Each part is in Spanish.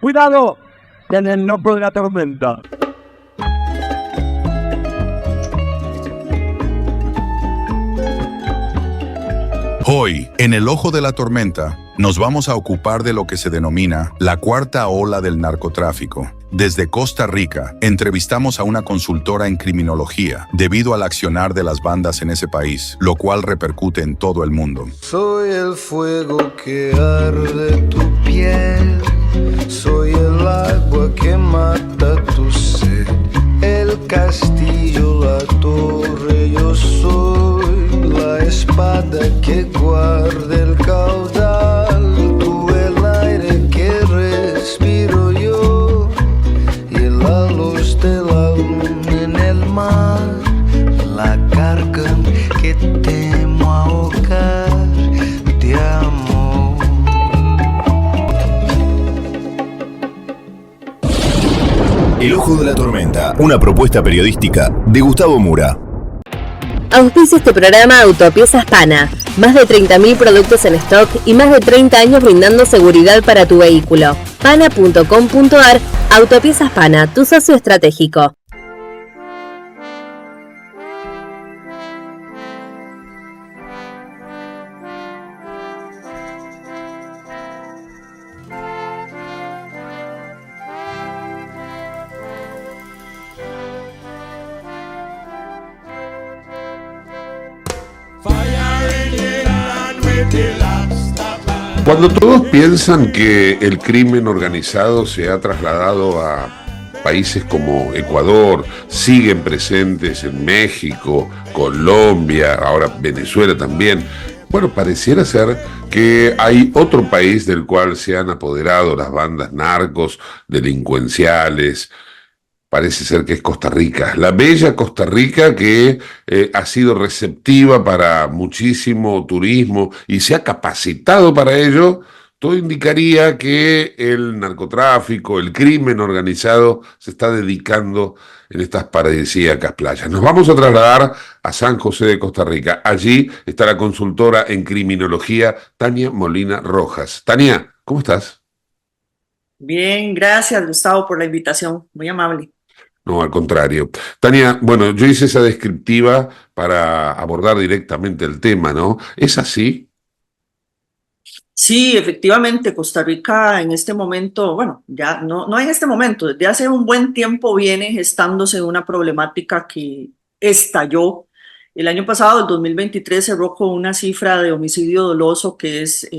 ¡Cuidado! En el ojo de la tormenta. Hoy, en el ojo de la tormenta, nos vamos a ocupar de lo que se denomina la cuarta ola del narcotráfico. Desde Costa Rica, entrevistamos a una consultora en criminología debido al accionar de las bandas en ese país, lo cual repercute en todo el mundo. Soy el fuego que arde tu piel, soy el agua que mata tu sed, el castillo, la torre, yo soy la espada que guarda el caudal, tú el aire que respiro yo y la luz de la luna en el mar, la carga que temo ahogar de amor. El ojo de la tormenta, una propuesta periodística de Gustavo Mura. Auspicia este programa Autopiezas Pana. Más de 30.000 productos en stock y más de 30 años brindando seguridad para tu vehículo. Pana.com.ar. Autopiezas Pana, tu socio estratégico. Cuando todos piensan que el crimen organizado se ha trasladado a países como Ecuador, siguen presentes en México, Colombia, ahora Venezuela también, bueno, pareciera ser que hay otro país del cual se han apoderado las bandas narcos, delincuenciales. Parece ser que es Costa Rica, la bella Costa Rica que ha sido receptiva para muchísimo turismo y se ha capacitado para ello. Todo indicaría que el narcotráfico, el crimen organizado se está dedicando en estas paradisíacas playas. Nos vamos a trasladar a San José de Costa Rica. Allí está la consultora en criminología, Tania Molina Rojas. Tania, ¿cómo estás? Bien, gracias Gustavo por la invitación, muy amable. No, al contrario. Tania, bueno, yo hice esa descriptiva para abordar directamente el tema, ¿no? ¿Es así? Sí, efectivamente, Costa Rica en este momento, bueno, ya no en este momento, desde hace un buen tiempo viene gestándose una problemática que estalló. El año pasado, el 2023, cerró con una cifra de homicidio doloso que es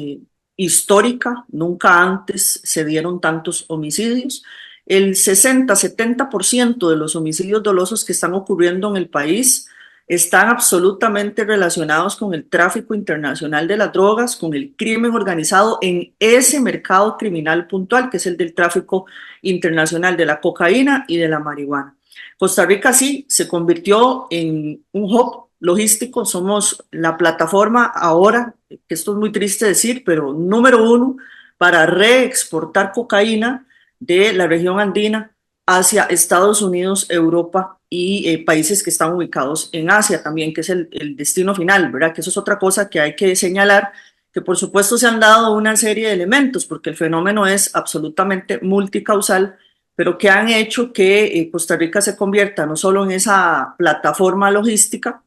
histórica, nunca antes se dieron tantos homicidios. El 60-70% de los homicidios dolosos que están ocurriendo en el país están absolutamente relacionados con el tráfico internacional de las drogas, con el crimen organizado en ese mercado criminal puntual, que es el del tráfico internacional de la cocaína y de la marihuana. Costa Rica sí se convirtió en un hub logístico, somos la plataforma ahora, que esto es muy triste decir, pero número uno para reexportar cocaína de la región andina hacia Estados Unidos, Europa y países que están ubicados en Asia también, que es el destino final, ¿verdad? Que eso es otra cosa que hay que señalar, que por supuesto se han dado una serie de elementos, porque el fenómeno es absolutamente multicausal, pero que han hecho que Costa Rica se convierta no solo en esa plataforma logística,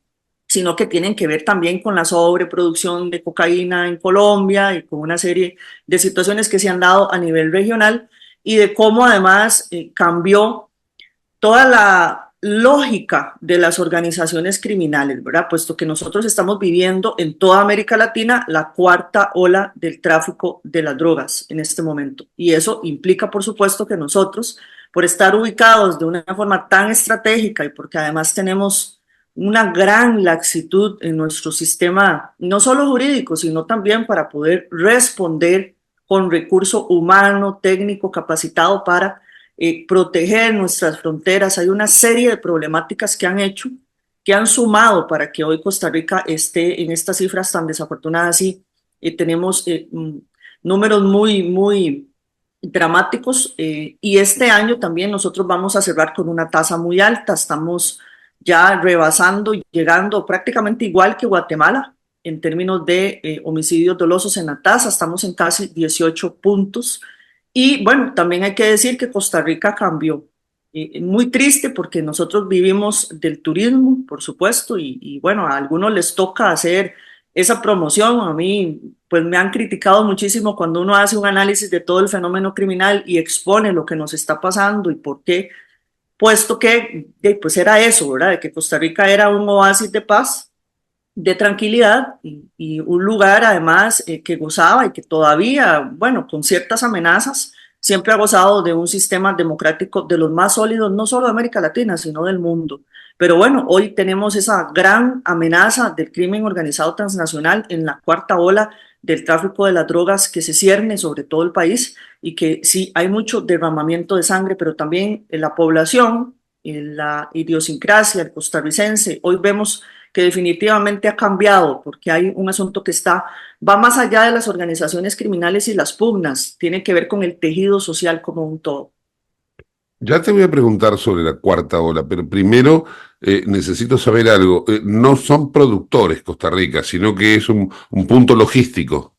sino que tienen que ver también con la sobreproducción de cocaína en Colombia y con una serie de situaciones que se han dado a nivel regional, y de cómo además cambió toda la lógica de las organizaciones criminales, ¿verdad? Puesto que nosotros estamos viviendo en toda América Latina la cuarta ola del tráfico de las drogas en este momento. Y eso implica, por supuesto, que nosotros, por estar ubicados de una forma tan estratégica y porque además tenemos una gran laxitud en nuestro sistema, no solo jurídico, sino también para poder responder con recurso humano, técnico, capacitado para proteger nuestras fronteras. Hay una serie de problemáticas que han hecho, que han sumado para que hoy Costa Rica esté en estas cifras tan desafortunadas y tenemos números muy dramáticos y este año también nosotros vamos a cerrar con una tasa muy alta, estamos ya rebasando, llegando prácticamente igual que Guatemala, en términos de homicidios dolosos en la tasa, estamos en casi 18 puntos Y bueno, también hay que decir que Costa Rica cambió. Muy triste porque nosotros vivimos del turismo, por supuesto, y bueno, a algunos les toca hacer esa promoción. A mí, pues me han criticado muchísimo cuando uno hace un análisis de todo el fenómeno criminal y expone lo que nos está pasando y por qué, puesto que pues era eso, ¿verdad? De que Costa Rica era un oasis de paz, de tranquilidad y un lugar además que gozaba y que todavía, bueno, con ciertas amenazas, siempre ha gozado de un sistema democrático de los más sólidos, no solo de América Latina, sino del mundo. Pero bueno, hoy tenemos esa gran amenaza del crimen organizado transnacional en la cuarta ola del tráfico de las drogas que se cierne sobre todo el país y que sí hay mucho derramamiento de sangre, pero también en la población, en la idiosincrasia, el costarricense, hoy vemos que definitivamente ha cambiado, porque hay un asunto que va más allá de las organizaciones criminales y las pugnas, tiene que ver con el tejido social como un todo. Ya te voy a preguntar sobre la cuarta ola, pero primero necesito saber algo. No son productores Costa Rica, sino que es un punto logístico.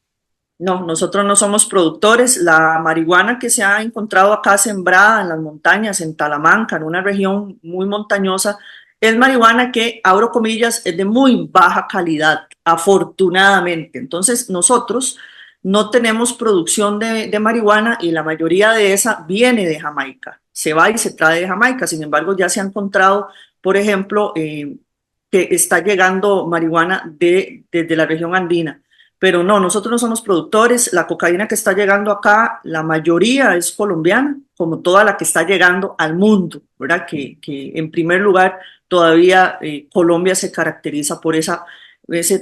No, nosotros no somos productores. La marihuana que se ha encontrado acá sembrada en las montañas, en Talamanca, en una región muy montañosa, es marihuana que, abro comillas, es de muy baja calidad, afortunadamente. Entonces, nosotros no tenemos producción de marihuana y la mayoría de esa viene de Jamaica. Se va y se trae de Jamaica. Sin embargo, ya se ha encontrado, por ejemplo, que está llegando marihuana desde la región andina. Pero no, nosotros no somos productores. La cocaína que está llegando acá, la mayoría es colombiana, como toda la que está llegando al mundo, ¿verdad? Que en primer lugar todavía Colombia se caracteriza por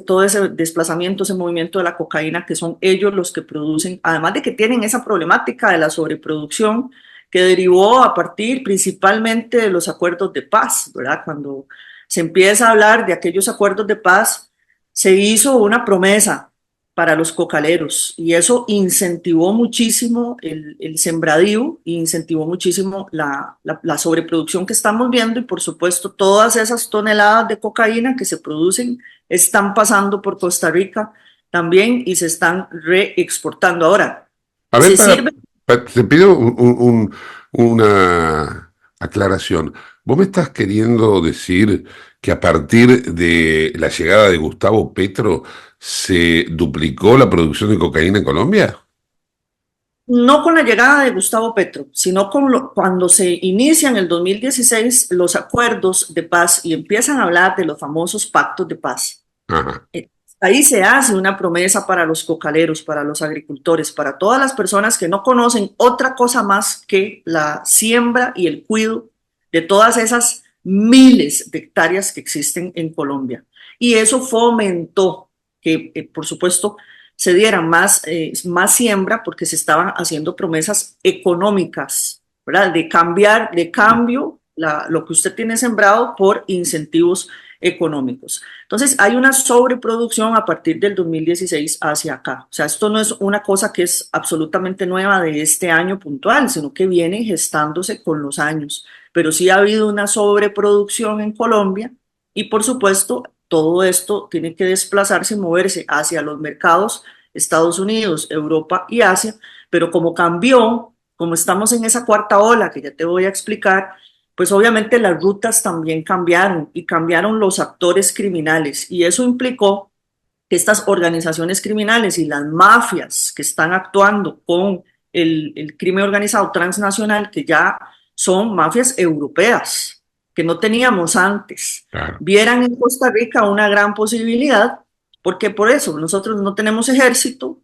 todo ese desplazamiento, ese movimiento de la cocaína, que son ellos los que producen, además de que tienen esa problemática de la sobreproducción que derivó a partir principalmente de los acuerdos de paz, ¿verdad? Cuando se empieza a hablar de aquellos acuerdos de paz, se hizo una promesa para los cocaleros y eso incentivó muchísimo el sembradío, incentivó muchísimo la sobreproducción que estamos viendo y por supuesto todas esas toneladas de cocaína que se producen están pasando por Costa Rica también y se están reexportando. Ahora, A ver, se sirve. te pido una aclaración. ¿Vos me estás queriendo decir que a partir de la llegada de Gustavo Petro se duplicó la producción de cocaína en Colombia? No con la llegada de Gustavo Petro, sino cuando se inician en el 2016 los acuerdos de paz y empiezan a hablar de los famosos pactos de paz. Ajá. Ahí se hace una promesa para los cocaleros, para los agricultores, para todas las personas que no conocen otra cosa más que la siembra y el cuidado de todas esas miles de hectáreas que existen en Colombia. Y eso fomentó que, por supuesto, se diera más siembra porque se estaban haciendo promesas económicas, ¿verdad? De cambio lo que usted tiene sembrado por incentivos económicos. Entonces, hay una sobreproducción a partir del 2016 hacia acá. O sea, esto no es una cosa que es absolutamente nueva de este año puntual, sino que viene gestándose con los años. Pero sí ha habido una sobreproducción en Colombia y, por supuesto, todo esto tiene que desplazarse y moverse hacia los mercados Estados Unidos, Europa y Asia, pero como cambió, como estamos en esa cuarta ola que ya te voy a explicar, pues obviamente las rutas también cambiaron y cambiaron los actores criminales y eso implicó que estas organizaciones criminales y las mafias que están actuando con el crimen organizado transnacional, que ya son mafias europeas, que no teníamos antes, Claro. vieran en Costa Rica una gran posibilidad, porque por eso nosotros no tenemos ejército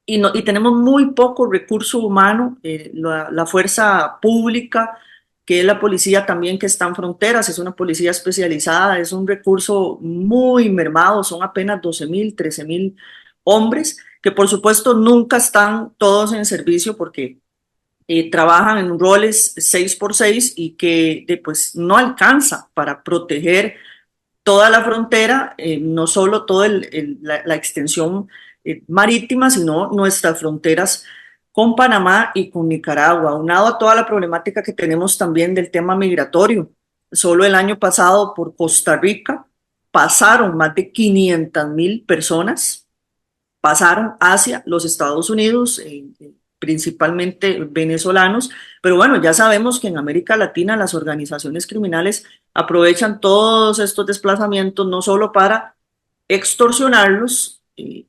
y tenemos muy poco recurso humano, la fuerza pública, que es la policía también que está en fronteras, es una policía especializada, es un recurso muy mermado, son apenas 12,000, 13,000 hombres, que por supuesto nunca están todos en servicio porque trabajan en roles 6x6 y que pues no alcanza para proteger toda la frontera, no solo toda la extensión marítima, sino nuestras fronteras con Panamá y con Nicaragua, aunado a toda la problemática que tenemos también del tema migratorio. Solo el año pasado por Costa Rica pasaron más de 500,000 personas, pasaron hacia los Estados Unidos principalmente venezolanos, pero bueno, ya sabemos que en América Latina las organizaciones criminales aprovechan todos estos desplazamientos no solo para extorsionarlos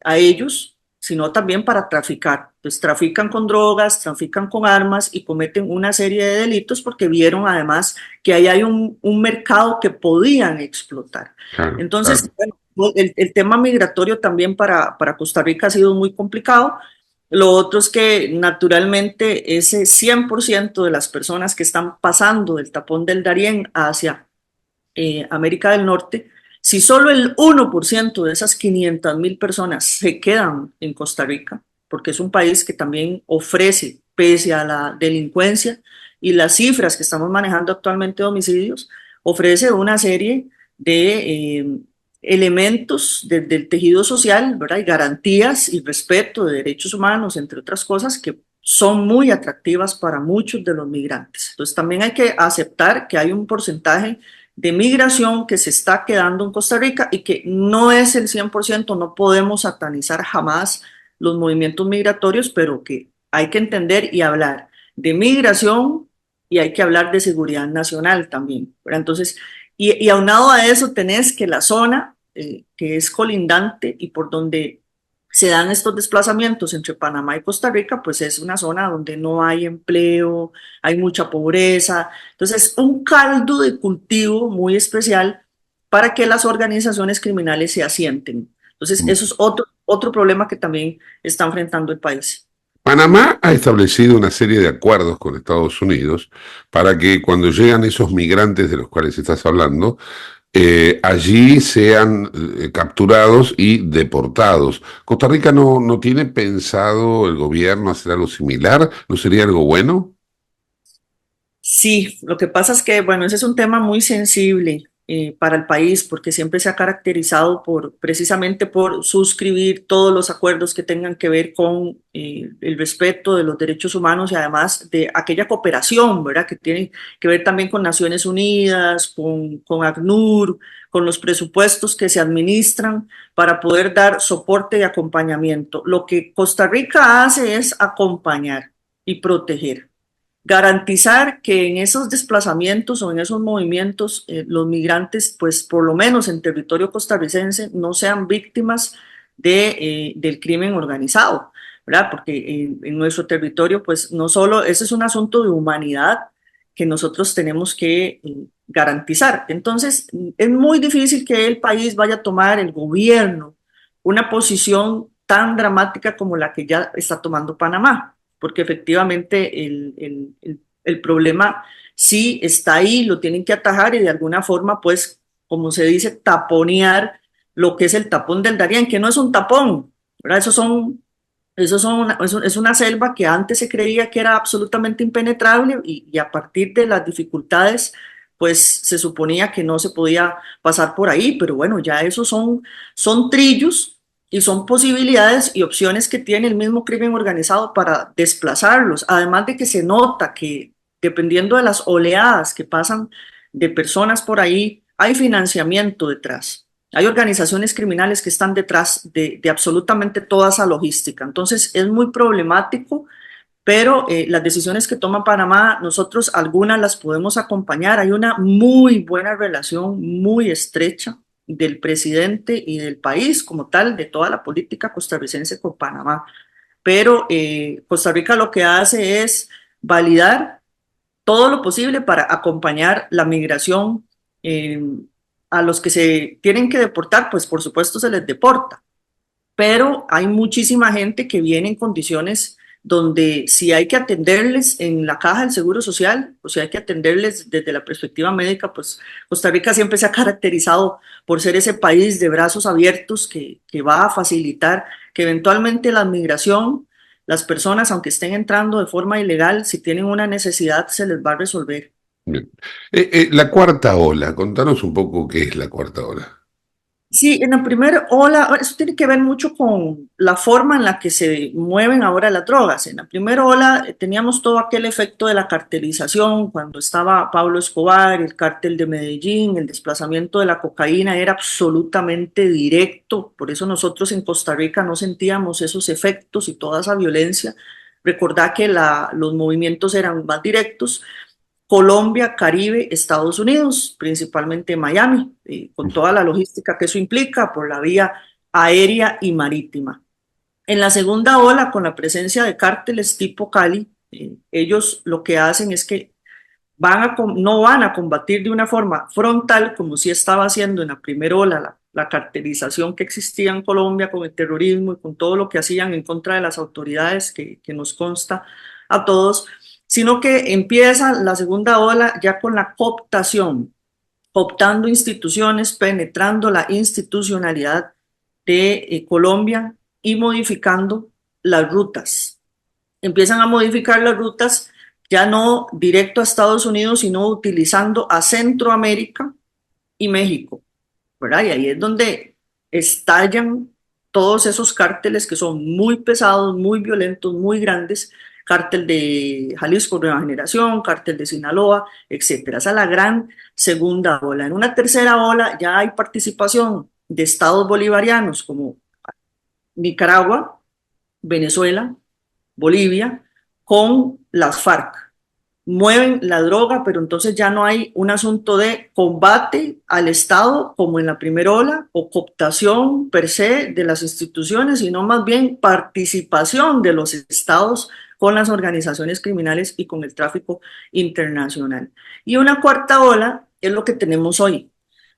a ellos, sino también para traficar. Pues trafican con drogas, trafican con armas y cometen una serie de delitos porque vieron además que ahí hay un mercado que podían explotar. Claro, Entonces, claro. bueno, el tema migratorio también para Costa Rica ha sido muy complicado. Lo otro es que naturalmente ese 100% de las personas que están pasando del tapón del Darién hacia América del Norte, si solo el 1% de esas 500.000 personas se quedan en Costa Rica, porque es un país que también ofrece, pese a la delincuencia y las cifras que estamos manejando actualmente de homicidios, ofrece una serie de elementos del tejido social, ¿verdad? Y garantías y respeto de derechos humanos, entre otras cosas, que son muy atractivas para muchos de los migrantes. Entonces también hay que aceptar que hay un porcentaje de migración que se está quedando en Costa Rica y que no es el 100%, no podemos satanizar jamás los movimientos migratorios, pero que hay que entender y hablar de migración y hay que hablar de seguridad nacional también, ¿verdad? Entonces, y aunado a eso tenés que la zona que es colindante y por donde se dan estos desplazamientos entre Panamá y Costa Rica, pues es una zona donde no hay empleo, hay mucha pobreza. Entonces, un caldo de cultivo muy especial para que las organizaciones criminales se asienten. Entonces, eso es otro problema que también está enfrentando el país. Panamá ha establecido una serie de acuerdos con Estados Unidos para que cuando llegan esos migrantes de los cuales estás hablando, allí sean capturados y deportados. ¿Costa Rica no tiene pensado el gobierno hacer algo similar? ¿No sería algo bueno? Sí, lo que pasa es que, bueno, ese es un tema muy sensible para el país porque siempre se ha caracterizado precisamente por suscribir todos los acuerdos que tengan que ver con el respeto de los derechos humanos y además de aquella cooperación, ¿verdad? Que tiene que ver también con Naciones Unidas, con ACNUR, con los presupuestos que se administran para poder dar soporte y acompañamiento. Lo que Costa Rica hace es acompañar y proteger. Garantizar que en esos desplazamientos o en esos movimientos los migrantes, pues por lo menos en territorio costarricense, no sean víctimas del crimen organizado, ¿verdad? Porque en nuestro territorio, pues no solo, ese es un asunto de humanidad que nosotros tenemos que garantizar. Entonces, es muy difícil que el país vaya a tomar, el gobierno, una posición tan dramática como la que ya está tomando Panamá, porque efectivamente el problema sí está ahí, lo tienen que atajar y de alguna forma, pues, como se dice, taponear lo que es el tapón del Darién, que no es un tapón, ¿verdad? Es una selva que antes se creía que era absolutamente impenetrable y a partir de las dificultades, pues se suponía que no se podía pasar por ahí, pero bueno, ya esos son trillos y son posibilidades y opciones que tiene el mismo crimen organizado para desplazarlos, además de que se nota que dependiendo de las oleadas que pasan de personas por ahí, hay financiamiento detrás. Hay organizaciones criminales que están detrás de absolutamente toda esa logística. Entonces es muy problemático, pero las decisiones que toma Panamá, nosotros algunas las podemos acompañar. Hay una muy buena relación, muy estrecha del presidente y del país como tal, de toda la política costarricense con Panamá. Pero Costa Rica lo que hace es validar todo lo posible para acompañar la migración. A los que se tienen que deportar, pues por supuesto se les deporta, pero hay muchísima gente que viene en condiciones donde si hay que atenderles en la caja del Seguro Social, o si hay que atenderles desde la perspectiva médica, pues Costa Rica siempre se ha caracterizado por ser ese país de brazos abiertos que va a facilitar que eventualmente la migración, las personas, aunque estén entrando de forma ilegal, si tienen una necesidad, se les va a resolver. Bien. La cuarta ola, contanos un poco qué es la cuarta ola. Sí, en la primera ola, eso tiene que ver mucho con la forma en la que se mueven ahora las drogas. En la primera ola teníamos todo aquel efecto de la cartelización, cuando estaba Pablo Escobar, el cártel de Medellín, el desplazamiento de la cocaína era absolutamente directo, por eso nosotros en Costa Rica no sentíamos esos efectos y toda esa violencia, Recordá que los movimientos eran más directos, Colombia, Caribe, Estados Unidos, principalmente Miami, con toda la logística que eso implica por la vía aérea y marítima. En la segunda ola, con la presencia de cárteles tipo Cali, ellos lo que hacen es que no van a combatir de una forma frontal, como sí estaba haciendo en la primera ola, la cartelización que existía en Colombia con el terrorismo y con todo lo que hacían en contra de las autoridades, que nos consta a todos, sino que empieza la segunda ola ya con la cooptación, cooptando instituciones, penetrando la institucionalidad de Colombia y modificando las rutas. Empiezan a modificar las rutas ya no directo a Estados Unidos, sino utilizando a Centroamérica y México, ¿verdad? Y ahí es donde estallan todos esos cárteles que son muy pesados, muy violentos, muy grandes, cártel de Jalisco Nueva Generación, cártel de Sinaloa, etcétera. Esa es la gran segunda ola. En una tercera ola ya hay participación de estados bolivarianos como Nicaragua, Venezuela, Bolivia, con las FARC. Mueven la droga, pero entonces ya no hay un asunto de combate al Estado como en la primera ola o cooptación per se de las instituciones, sino más bien participación de los estados con las organizaciones criminales y con el tráfico internacional. Y una cuarta ola es lo que tenemos hoy.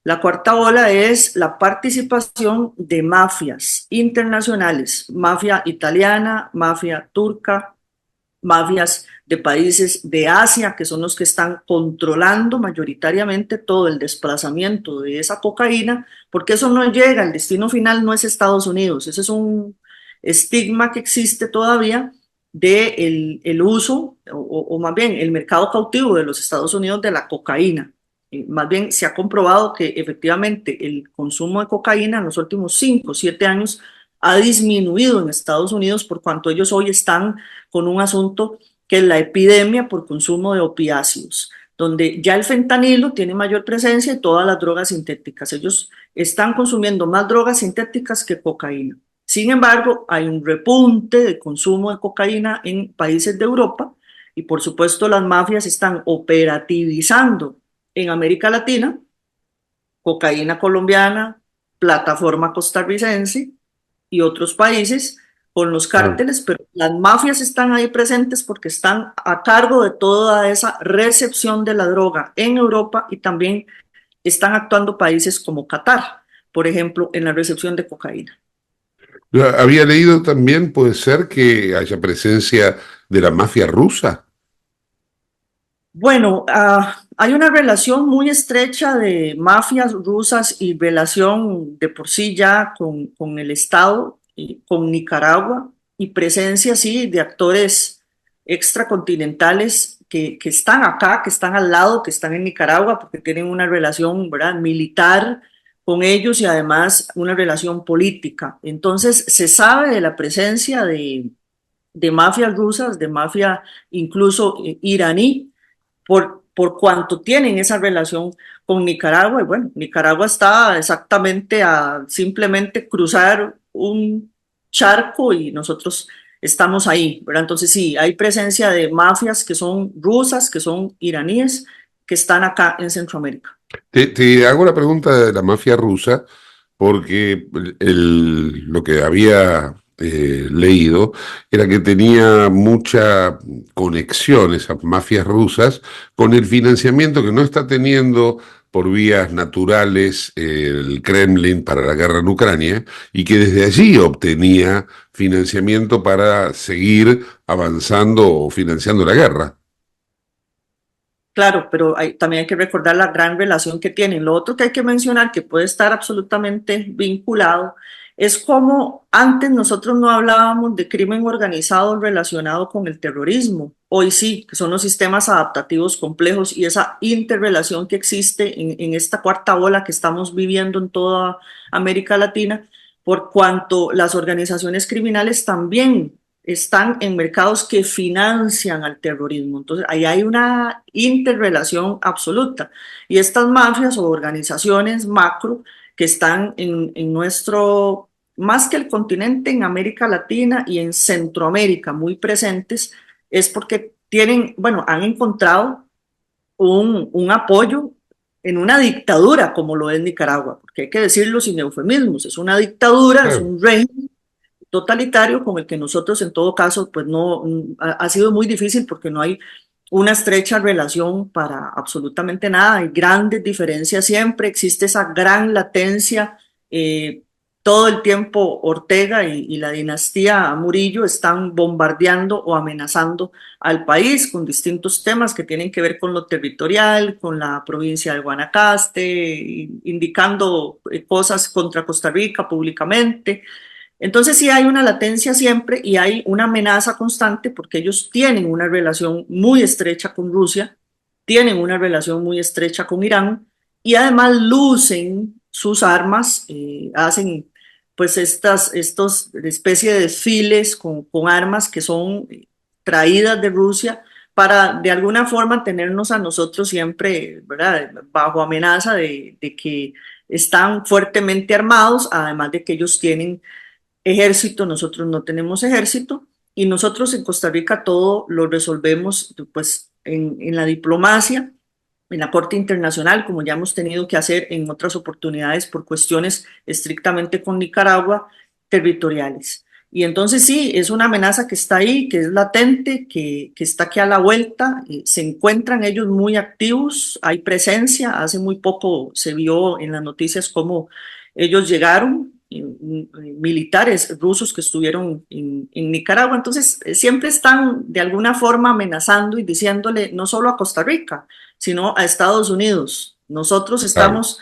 La cuarta ola es la participación de mafias internacionales, mafia italiana, mafia turca, mafias de países de Asia, que son los que están controlando mayoritariamente todo el desplazamiento de esa cocaína, porque eso no llega, el destino final no es Estados Unidos. Ese es un estigma que existe todavía de el uso, o más bien el mercado cautivo de los Estados Unidos de la cocaína. Más bien se ha comprobado que efectivamente el consumo de cocaína en los últimos 5 o 7 años ha disminuido en Estados Unidos, por cuanto ellos hoy están con un asunto que es la epidemia por consumo de opiáceos, donde ya el fentanilo tiene mayor presencia y todas las drogas sintéticas. Ellos están consumiendo más drogas sintéticas que cocaína. Sin embargo, hay un repunte de consumo de cocaína en países de Europa y por supuesto las mafias están operativizando en América Latina, cocaína colombiana, plataforma costarricense y otros países con los cárteles, pero las mafias están ahí presentes porque están a cargo de toda esa recepción de la droga en Europa y también están actuando países como Qatar, por ejemplo, en la recepción de cocaína. Yo había leído también, puede ser que haya presencia de la mafia rusa. Bueno, hay una relación muy estrecha de mafias rusas y relación de por sí ya con el Estado, con Nicaragua, y presencia, sí, de actores extracontinentales que están acá, que están al lado, que están en Nicaragua, porque tienen una relación, ¿verdad?, militar con ellos y además una relación política. Entonces, se sabe de la presencia de mafias rusas, de mafia incluso iraní, por cuanto tienen esa relación con Nicaragua. Y bueno, Nicaragua está exactamente a simplemente cruzar un charco y nosotros estamos ahí, ¿verdad? Entonces sí, hay presencia de mafias que son rusas, que son iraníes, que están acá en Centroamérica. Te hago la pregunta de la mafia rusa, porque lo que había leído era que tenía mucha conexión esas mafias rusas con el financiamiento que no está teniendo por vías naturales el Kremlin para la guerra en Ucrania, y que desde allí obtenía financiamiento para seguir avanzando o financiando la guerra. Claro, pero también hay que recordar la gran relación que tienen. Lo otro que hay que mencionar, que puede estar absolutamente vinculado, es cómo antes nosotros no hablábamos de crimen organizado relacionado con el terrorismo. Hoy sí, que son los sistemas adaptativos complejos y esa interrelación que existe en esta cuarta ola que estamos viviendo en toda América Latina, por cuanto las organizaciones criminales también están en mercados que financian al terrorismo. Entonces, ahí hay una interrelación absoluta. Y estas mafias o organizaciones macro que están en nuestro más que el continente, en América Latina y en Centroamérica muy presentes, es porque tienen, bueno, han encontrado un apoyo en una dictadura como lo es Nicaragua, porque hay que decirlo sin eufemismos, es una dictadura, es un régimen totalitario con el que nosotros en todo caso pues no, ha sido muy difícil porque no hay una estrecha relación para absolutamente nada, hay grandes diferencias siempre, existe esa gran latencia, todo el tiempo Ortega y la dinastía Murillo están bombardeando o amenazando al país con distintos temas que tienen que ver con lo territorial, con la provincia de Guanacaste, indicando cosas contra Costa Rica públicamente. Entonces sí hay una latencia siempre y hay una amenaza constante porque ellos tienen una relación muy estrecha con Rusia, tienen una relación muy estrecha con Irán y además lucen sus armas, hacen pues estos especie de desfiles con armas que son traídas de Rusia para de alguna forma tenernos a nosotros siempre, ¿verdad?, bajo amenaza de que están fuertemente armados, además de que ellos tienen ejército, nosotros no tenemos ejército y nosotros en Costa Rica todo lo resolvemos pues en la diplomacia, en la Corte Internacional, como ya hemos tenido que hacer en otras oportunidades por cuestiones estrictamente con Nicaragua, territoriales. Y entonces sí, es una amenaza que está ahí, que es latente, que está aquí a la vuelta, se encuentran ellos muy activos, hay presencia, hace muy poco se vio en las noticias cómo ellos llegaron, militares rusos que estuvieron en Nicaragua, entonces siempre están de alguna forma amenazando y diciéndole no solo a Costa Rica, sino a Estados Unidos. Nosotros estamos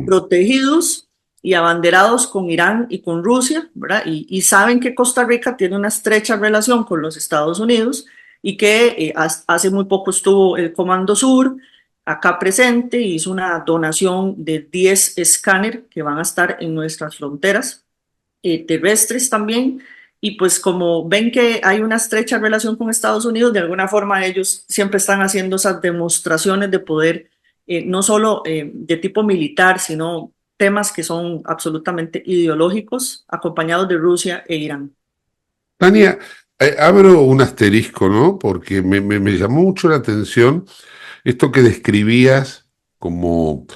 protegidos y abanderados con Irán y con Rusia, ¿verdad? Y saben que Costa Rica tiene una estrecha relación con los Estados Unidos y que hace muy poco estuvo el Comando Sur acá presente, hizo una donación de 10 escáneres que van a estar en nuestras fronteras terrestres también, y pues como ven que hay una estrecha relación con Estados Unidos, de alguna forma ellos siempre están haciendo esas demostraciones de poder, no solo de tipo militar, sino temas que son absolutamente ideológicos, acompañados de Rusia e Irán. Tania, abro un asterisco, ¿no? Porque me llamó mucho la atención esto que describías como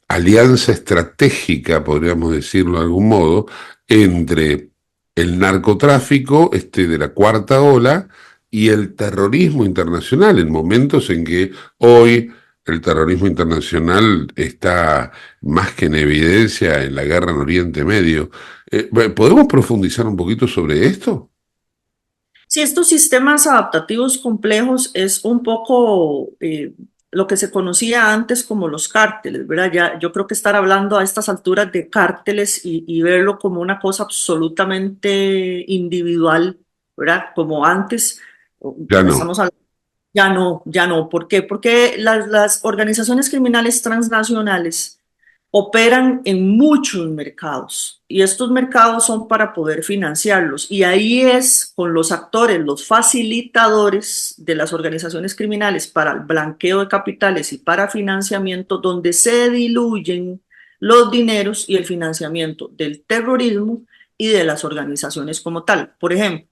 alianza estratégica, podríamos decirlo de algún modo, entre el narcotráfico, de la cuarta ola, y el terrorismo internacional, en momentos en que hoy el terrorismo internacional está más que en evidencia en la guerra en Oriente Medio. ¿Podemos profundizar un poquito sobre esto? Sí, estos sistemas adaptativos complejos es un poco lo que se conocía antes como los cárteles, ¿verdad? Ya, yo creo que estar hablando a estas alturas de cárteles y verlo como una cosa absolutamente individual, ¿verdad? Como antes, Ya no. estamos hablando, ya no. ¿Por qué? Porque las organizaciones criminales transnacionales operan en muchos mercados y estos mercados son para poder financiarlos y ahí es con los actores, los facilitadores de las organizaciones criminales para el blanqueo de capitales y para financiamiento donde se diluyen los dineros y el financiamiento del terrorismo y de las organizaciones como tal. Por ejemplo,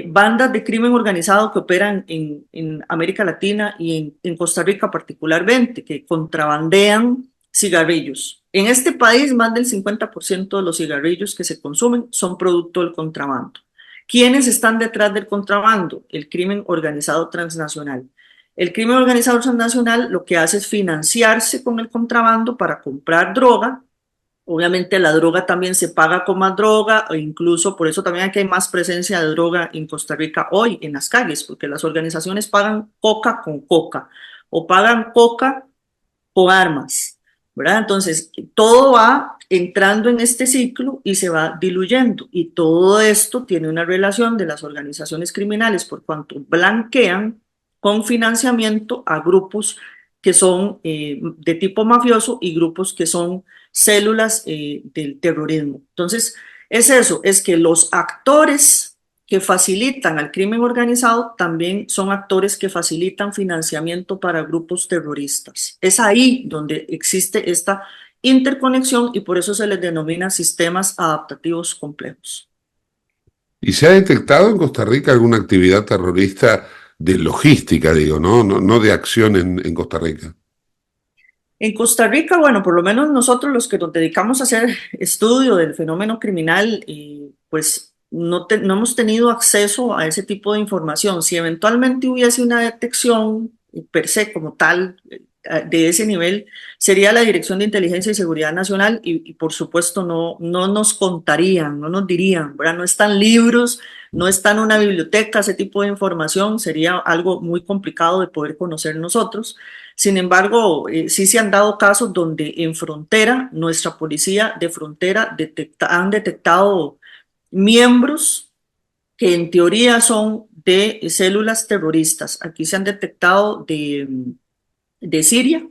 bandas de crimen organizado que operan en América Latina y en Costa Rica particularmente, que contrabandean cigarrillos. En este país, más del 50% de los cigarrillos que se consumen son producto del contrabando. ¿Quiénes están detrás del contrabando? El crimen organizado transnacional. El crimen organizado transnacional lo que hace es financiarse con el contrabando para comprar droga. Obviamente la droga también se paga con más droga, o incluso por eso también hay más presencia de droga en Costa Rica hoy en las calles, porque las organizaciones pagan coca con coca o pagan coca con armas, ¿verdad? Entonces todo va entrando en este ciclo y se va diluyendo y todo esto tiene una relación de las organizaciones criminales por cuanto blanquean con financiamiento a grupos que son de tipo mafioso y grupos que son células del terrorismo. Entonces, es eso, es que los actores que facilitan al crimen organizado también son actores que facilitan financiamiento para grupos terroristas. Es ahí donde existe esta interconexión y por eso se les denomina sistemas adaptativos complejos. ¿Y se ha detectado en Costa Rica alguna actividad terrorista de logística, digo, no de acción en Costa Rica? En Costa Rica, bueno, por lo menos nosotros los que nos dedicamos a hacer estudio del fenómeno criminal, pues no hemos tenido acceso a ese tipo de información. Si eventualmente hubiese una detección per se como tal de ese nivel, sería la Dirección de Inteligencia y Seguridad Nacional y por supuesto no nos contarían, no nos dirían, ¿verdad? No están libros, no está en una biblioteca ese tipo de información, sería algo muy complicado de poder conocer nosotros. Sin embargo, sí se han dado casos donde en frontera, nuestra policía de frontera han detectado miembros que en teoría son de células terroristas. Aquí se han detectado de Siria.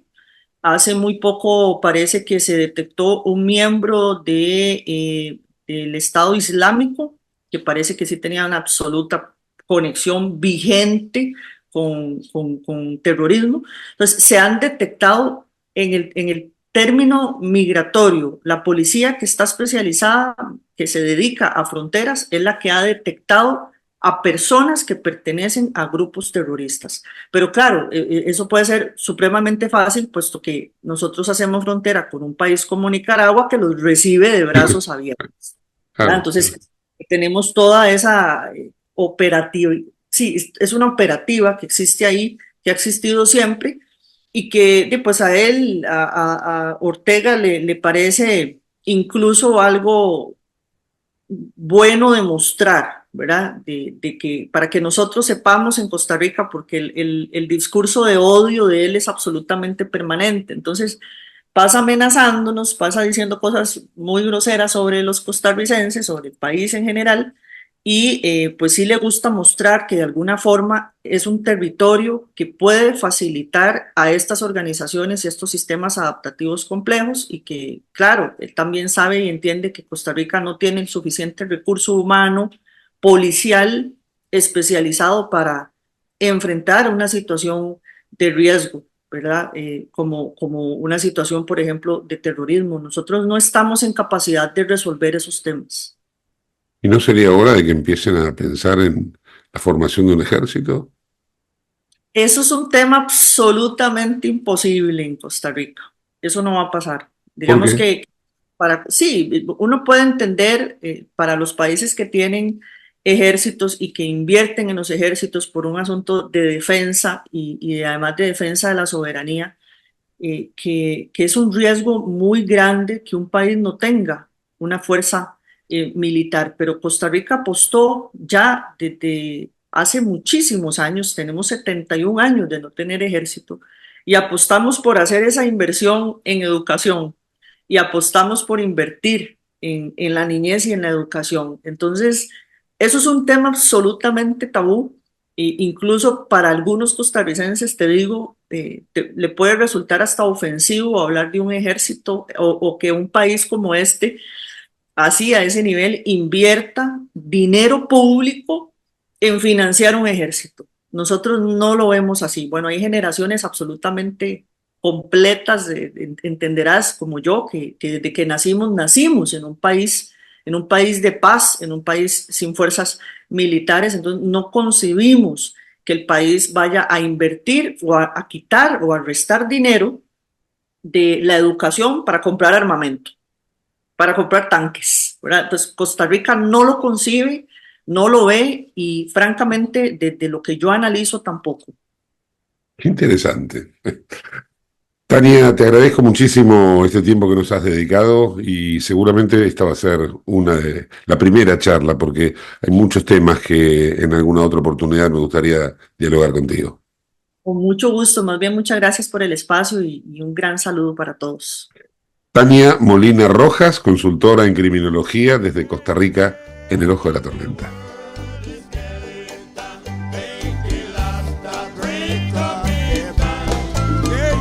Hace muy poco parece que se detectó un miembro del Estado Islámico, que parece que sí tenía una absoluta conexión vigente con terrorismo. Entonces, se han detectado en el término migratorio, la policía que está especializada, que se dedica a fronteras, es la que ha detectado a personas que pertenecen a grupos terroristas. Pero claro, eso puede ser supremamente fácil, puesto que nosotros hacemos frontera con un país como Nicaragua que los recibe de brazos abiertos. Claro. Entonces, tenemos toda esa operativa, sí, es una operativa que existe ahí, que ha existido siempre, y que pues a él, a Ortega, le parece incluso algo bueno de mostrar, ¿verdad? De que para que nosotros sepamos en Costa Rica, porque el discurso de odio de él es absolutamente permanente. Entonces, pasa amenazándonos, pasa diciendo cosas muy groseras sobre los costarricenses, sobre el país en general, y pues sí le gusta mostrar que de alguna forma es un territorio que puede facilitar a estas organizaciones y estos sistemas adaptativos complejos y que, claro, él también sabe y entiende que Costa Rica no tiene el suficiente recurso humano, policial, especializado para enfrentar una situación de riesgo, ¿verdad? Como una situación, por ejemplo, de terrorismo. Nosotros no estamos en capacidad de resolver esos temas. ¿Y no sería hora de que empiecen a pensar en la formación de un ejército? Eso es un tema absolutamente imposible en Costa Rica. Eso no va a pasar. ¿Por Digamos qué? que sí, uno puede entender para los países que tienen ejércitos y que invierten en los ejércitos por un asunto de defensa y además de defensa de la soberanía, que es un riesgo muy grande que un país no tenga una fuerza militar. Pero Costa Rica apostó ya desde hace muchísimos años, tenemos 71 años de no tener ejército, y apostamos por hacer esa inversión en educación y apostamos por invertir en la niñez y en la educación. Entonces, eso es un tema absolutamente tabú. Incluso para algunos costarricenses, te digo, le puede resultar hasta ofensivo hablar de un ejército o que un país como este, así a ese nivel, invierta dinero público en financiar un ejército. Nosotros no lo vemos así. Bueno, hay generaciones absolutamente completas, entenderás como yo, que desde que nacimos en un país de paz, en un país sin fuerzas militares, entonces no concebimos que el país vaya a invertir o a quitar o a restar dinero de la educación para comprar armamento, para comprar tanques, ¿verdad? Entonces Costa Rica no lo concibe, no lo ve y francamente desde lo que yo analizo tampoco. Qué interesante. Tania, te agradezco muchísimo este tiempo que nos has dedicado y seguramente esta va a ser la primera charla porque hay muchos temas que en alguna otra oportunidad me gustaría dialogar contigo. Con mucho gusto, más bien muchas gracias por el espacio y un gran saludo para todos. Tania Molina Rojas, consultora en criminología desde Costa Rica en el Ojo de la Tormenta.